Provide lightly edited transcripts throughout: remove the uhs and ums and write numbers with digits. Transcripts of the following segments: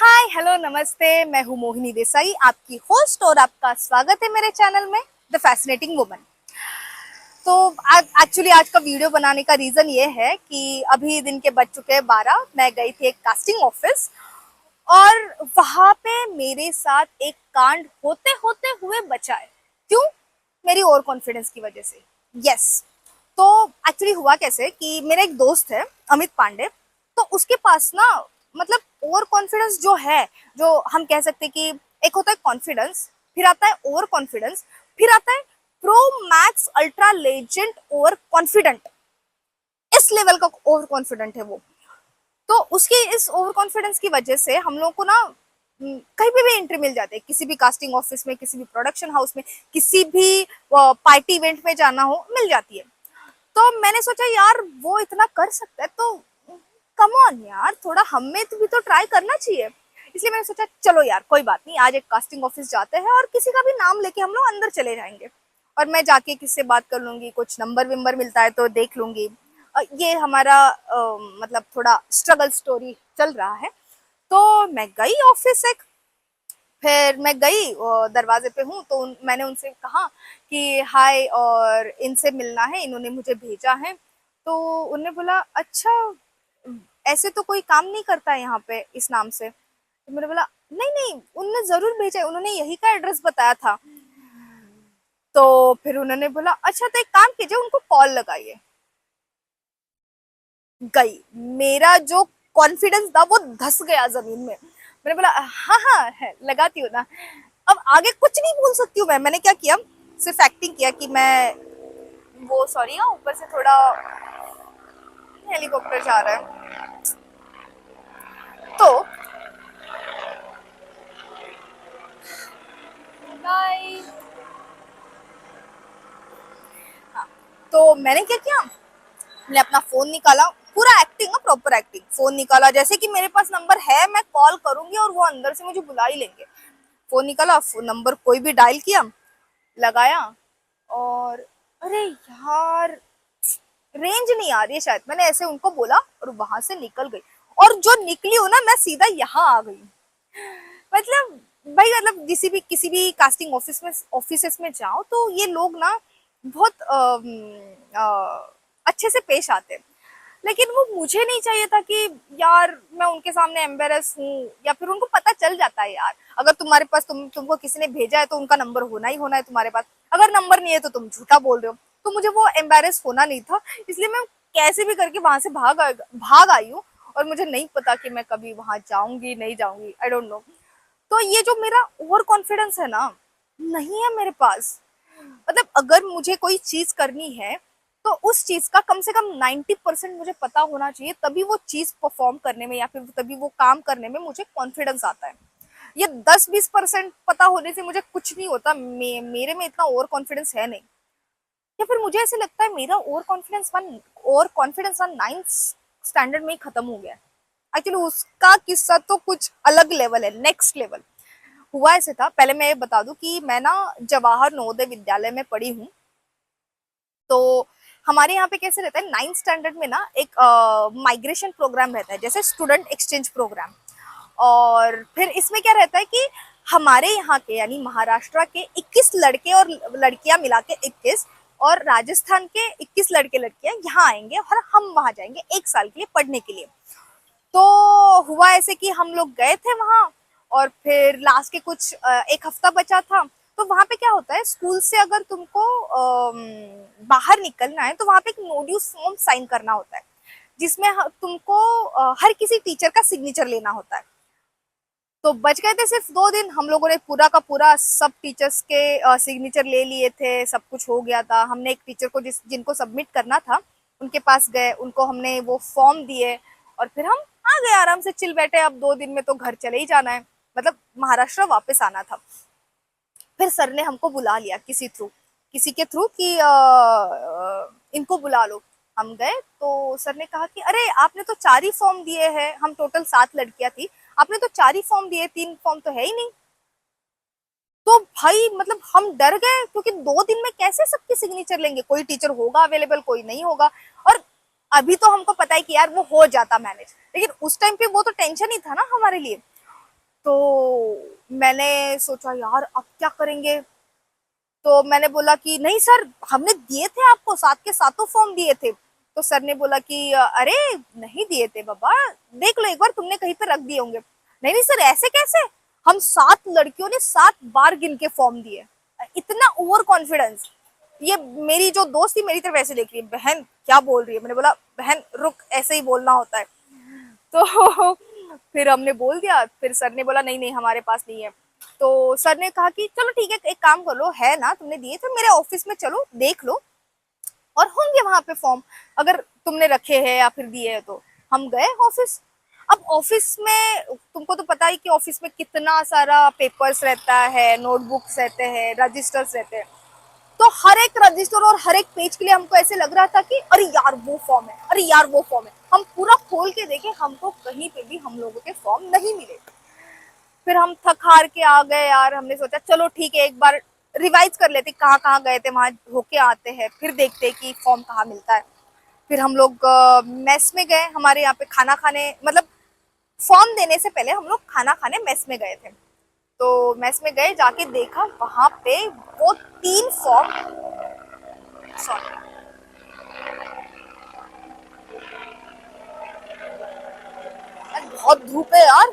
Hi hello नमस्ते, मैं हूँ मोहिनी देसाई, आपकी होस्ट, और आपका स्वागत है मेरे चैनल में द फैसिनेटिंग वुमन। तो एक्चुअली आज का वीडियो बनाने का रीजन ये है कि अभी दिन के बज चुके हैं 12। मैं गई थी एक कास्टिंग ऑफिस और वहां पे मेरे साथ एक कांड होते होते हुए बचा है। क्यों? मेरी ओवर कॉन्फिडेंस की वजह से। यस। तो एक्चुअली हुआ कैसे कि मेरा एक दोस्त है अमित पांडे। तो उसके पास ना, मतलब ओवर कॉन्फिडेंस जो है, जो हम कह सकते हैं कि एक होता है कॉन्फिडेंस, फिर आता है ओवर कॉन्फिडेंस, फिर आता है pro max ultra legend over confident. इस लेवल का ओवर कॉन्फिडेंट है वो। तो उसकी इस ओवर कॉन्फिडेंस की वजह से हम लोग को ना कहीं भी एंट्री मिल जाती है, किसी भी कास्टिंग ऑफिस में, किसी भी प्रोडक्शन हाउस में, किसी भी पार्टी इवेंट में जाना हो, मिल जाती है। तो मैंने सोचा यार वो इतना कर सकता है तो कम ऑन यार, थोड़ा हमें तो भी तो ट्राई करना चाहिए। इसलिए मैंने सोचा चलो यार कोई बात नहीं, आज एक कास्टिंग ऑफिस जाते हैं और किसी का भी नाम लेके हम लोग अंदर चले जाएंगे। और मैं जाके किससे बात कर लूंगी, कुछ नंबर विंबर मिलता है तो देख लूंगी। ये हमारा मतलब थोड़ा स्ट्रगल स्टोरी चल रहा है। तो मैं गई ऑफिस एक, फिर मैं गई दरवाजे पे हूँ तो मैंने उनसे कहा कि हाय और इनसे मिलना है, इन्होंने मुझे भेजा है। तो उन्होंने बोला अच्छा, ऐसे तो कोई काम नहीं करता है यहाँ पे इस नाम से। तो मैंने बोला नहीं नहीं, उन्होंने जरूर भेजा है, उन्होंने यही का एड्रेस बताया था। तो फिर उन्होंने बोला अच्छा तो एक काम कीजिए, उनको कॉल लगाइए। गई, मेरा जो कॉन्फिडेंस था वो धस गया जमीन में। मैंने बोला हाँ हाँ है, लगाती हूँ ना। अब आगे कुछ नहीं बोल सकती हूँ मैंने क्या किया, सिर्फ एक्टिंग किया कि मैं वो, सॉरी हाँ, ऊपर से थोड़ा हेलीकॉप्टर जा रहा है। तो बाय। हाँ, तो मैंने क्या किया, मैंने अपना फोन निकाला, पूरा एक्टिंग, प्रॉपर एक्टिंग, फोन निकाला जैसे कि मेरे पास नंबर है, मैं कॉल करूंगी और वो अंदर से मुझे बुला ही लेंगे। फोन निकाला, नंबर कोई भी डायल किया, लगाया, और अरे यार रेंज नहीं आ रही है शायद, मैंने ऐसे उनको बोला और वहां से निकल गई। और जो निकली हूँ ना, मैं सीधा यहाँ आ गई। मतलब भाई, मतलब किसी भी कास्टिंग ऑफिस में जाओ तो ये लोग ना बहुत अच्छे से पेश आते हैं। लेकिन वो मुझे नहीं चाहिए था कि यार मैं उनके सामने एम्बेरस हूँ, या फिर उनको पता चल जाता है यार, अगर तुम्हारे पास तुमको किसी ने भेजा है तो उनका नंबर होना ही होना है तुम्हारे पास, अगर नंबर नहीं है तो तुम झूठा बोल रहे हो। तो मुझे वो एम्बेरस होना नहीं था, इसलिए मैं कैसे भी करके वहां से भाग आई हूँ। और मुझे नहीं पता कि मैं कभी वहां जाऊंगी नहीं जाऊंगी, आई डोंट नो। तो ये जो मेरा ओवर कॉन्फिडेंस है ना, नहीं है मेरे पास। मतलब अगर मुझे कोई चीज करनी है तो उस चीज का कम से कम 90% मुझे पता होना चाहिए, तभी वो चीज परफॉर्म करने में या फिर तभी वो काम करने में मुझे कॉन्फिडेंस आता है। ये 10-20% पता होने से मुझे कुछ नहीं होता, मेरे में इतना ओवर कॉन्फिडेंस है नहीं। या फिर मुझे ऐसे लगता है मेरा over confidence one 9th standard में ही खत्म हो गया है। एक्चुअली उसका किस्सा तो कुछ अलग लेवल है, नेक्स्ट लेवल। हुआ ऐसे था, पहले मैं ये बता दूं कि मैं ना जवाहर नवोदय विद्यालय में पढ़ी हूँ। तो हमारे यहाँ पे कैसे रहता है, 9th स्टैंडर्ड में ना एक माइग्रेशन प्रोग्राम रहता है, जैसे स्टूडेंट एक्सचेंज प्रोग्राम। और फिर इसमें क्या रहता है कि हमारे यहाँ के यानी महाराष्ट्र के 21 लड़के और लड़कियां मिला के 21, और राजस्थान के 21 लड़के लड़कियां यहाँ आएंगे और हम वहां जाएंगे 1 साल के लिए पढ़ने के लिए। तो हुआ ऐसे कि हम लोग गए थे वहां, और फिर लास्ट के कुछ एक हफ्ता बचा था। तो वहां पे क्या होता है, स्कूल से अगर तुमको बाहर निकलना है तो वहां पे एक नोड्यूस फॉर्म साइन करना होता है, जिसमें तुमको हर किसी टीचर का सिग्नेचर लेना होता है। तो बच गए थे सिर्फ 2 दिन, हम लोगों ने पूरा का पूरा सब टीचर्स के सिग्नेचर ले लिए थे, सब कुछ हो गया था। हमने एक टीचर को जिनको सबमिट करना था उनके पास गए, उनको हमने वो फॉर्म दिए, और फिर हम आ गए आराम से, चिल बैठे, अब 2 दिन में तो घर चले ही जाना है, मतलब महाराष्ट्र वापस आना था। फिर सर ने हमको बुला लिया किसी के थ्रू कि इनको बुला लो। हम गए तो सर ने कहा कि अरे आपने तो 4 ही फॉर्म दिए हैं, हम टोटल 7 लड़कियां थी, आपने तो 4 ही फॉर्म दिए, 3 फॉर्म तो है ही नहीं। तो भाई मतलब हम डर गए, क्योंकि 2 दिन में कैसे सबकी सिग्नेचर लेंगे, कोई टीचर होगा अवेलेबल, कोई नहीं होगा। और अभी तो हमको पता है कि यार वो हो जाता मैनेज, लेकिन उस टाइम पे वो तो टेंशन ही था ना हमारे लिए। तो मैंने सोचा यार अब क्या करेंगे। तो मैंने बोला कि नहीं सर, हमने दिए थे आपको, साथ के साथों फॉर्म दिए थे। तो सर ने बोला कि अरे नहीं दिए थे बाबा, देख लो एक बार, तुमने कहीं पे रख दिए होंगे। नहीं नहीं सर, ऐसे कैसे, हम 7 लड़कियों ने 7 बार गिन के फॉर्म दिए। इतना ओवर कॉन्फिडेंस। ये मेरी जो दोस्त थी मेरी तरफ ऐसे देख रही है, बहन क्या बोल रही है। मैंने बोला बहन रुक, ऐसे ही बोलना होता है। तो फिर हमने बोल दिया, फिर सर ने बोला नहीं नहीं हमारे पास नहीं है। तो सर ने कहा कि चलो ठीक है, एक काम कर लो, है ना तुमने दिए थे, मेरे ऑफिस में चलो देख लो, और होंगे वहां पे फॉर्म, अगर तुमने रखे हैं या फिर दिए हैं तो। हम गए ऑफिस। अब ऑफिस में तुमको तो पता ही कि ऑफिस में कितना सारा पेपर्स रहता है, नोटबुक्स रहते हैं, रजिस्टर्स रहते हैं। तो हर एक रजिस्टर और हर एक पेज के लिए हमको ऐसे लग रहा था कि अरे यार वो फॉर्म है, अरे यार वो फॉर्म है। हम पूरा खोल के देखे, हमको कहीं पे भी हम लोगों के फॉर्म नहीं मिले। फिर हम थक हार के आ गए यार। हमने सोचा चलो ठीक है, एक बार रिवाइज कर लेते, कहाँ कहाँ गए थे वहां होके आते हैं, फिर देखते कि फॉर्म कहाँ मिलता है। फिर हम लोग मेस में गए, हमारे यहाँ पे खाना खाने, मतलब फॉर्म देने से पहले हम लोग खाना खाने मेस में गए थे। तो मेस में गए, जाके देखा वहां पे वो 3 फॉर्म, सॉरी बहुत धूप है यार।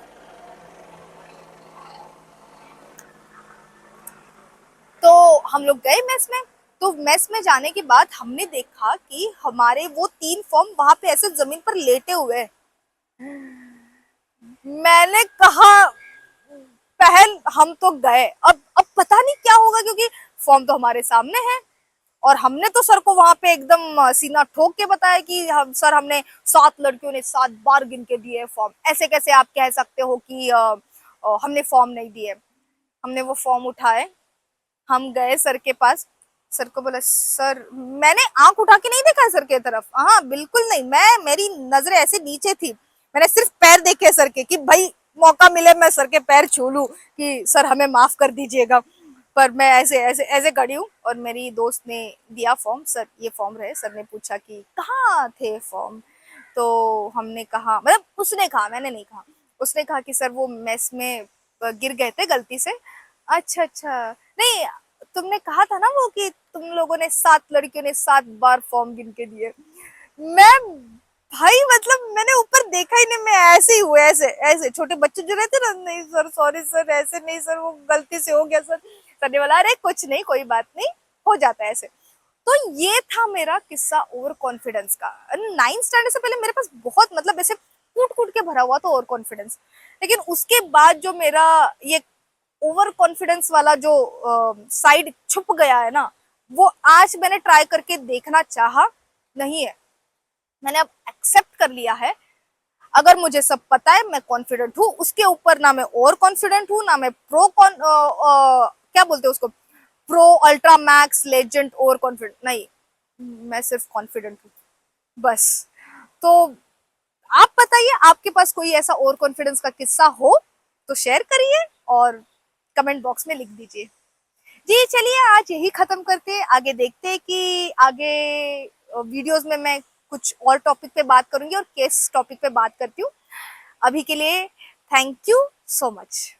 तो हम लोग गए मेस में। तो मेस में जाने के बाद हमने देखा कि हमारे वो 3 फॉर्म वहां पे ऐसे जमीन पर लेटे हुए हैं। मैंने कहा पहल हम तो गए, अब पता नहीं क्या होगा, क्योंकि फॉर्म तो हमारे सामने है। और हमने तो सर को वहां पे एकदम सीना ठोक के बताया कि हम सर, हमने 7 लड़कियों ने 7 बार गिन के दिए फॉर्म, ऐसे कैसे आप कह सकते हो कि हमने फॉर्म नहीं दिए। हमने वो फॉर्म उठाए, हम गए सर के पास। सर को बोला सर, मैंने आंख उठा के नहीं देखा सर के तरफ, हाँ बिल्कुल नहीं, मेरी नजरें ऐसे नीचे थी। मैंने सिर्फ पैर देखे सर के, कि भाई मौका मिले मैं सर के पैर छू लूं कि सर हमें माफ कर दीजिएगा। पर मैं ऐसे ऐसे ऐसे खड़ी हूँ। और मेरी दोस्त ने दिया फॉर्म, सर ये फॉर्म रहे। सर ने पूछा कि कहाँ थे फॉर्म। तो हमने कहा, मतलब उसने कहा, मैंने नहीं कहा। उसने कहा कि सर वो मेस में गिर गए थे गलती से। अच्छा अच्छा, नहीं तुमने कहा था ना वो कि तुम लोगों ने 7 लड़कियों ने 7 बार फॉर्म गिन के दिए। मैं, भाई मतलब मैंने ऊपर देखा ही नहीं, मैं ऐसे ही हुए, ऐसे ऐसे छोटे बच्चे जो रहते ना, नहीं सर सॉरी सर, ऐसे नहीं सर, वो गलती से हो गया सर। सर ने बोला अरे कुछ नहीं, कोई बात नहीं, हो जाता है ऐसे। तो ये था मेरा किस्सा ओवर कॉन्फिडेंस का। 9th स्टैंडर्ड से पहले मेरे पास बहुत, मतलब ऐसे कूट कूट के भरा हुआ था ओवर कॉन्फिडेंस। लेकिन उसके बाद जो मेरा ये ओवर कॉन्फिडेंस वाला जो साइड छुप गया है ना, वो आज मैंने ट्राई करके देखना चाहा, नहीं है, मैंने अब एक्सेप्ट कर लिया है। अगर मुझे सब पता है, मैं कॉन्फिडेंट हूँ, उसके ऊपर ना मैं ओवर कॉन्फिडेंट हूँ, ना मैं क्या बोलते हैं उसको, pro ultra max legend over confident नहीं, मैं सिर्फ कॉन्फिडेंट हूँ बस। तो आप बताइए, आपके पास कोई ऐसा ओवर कॉन्फिडेंस का किस्सा हो तो शेयर करिए, और कमेंट बॉक्स में लिख दीजिए। जी चलिए, आज यही खत्म करते हैं, आगे देखते हैं कि आगे वीडियोस में मैं कुछ और टॉपिक पे बात करूंगी और केस टॉपिक पे बात करती हूँ। अभी के लिए थैंक यू सो मच।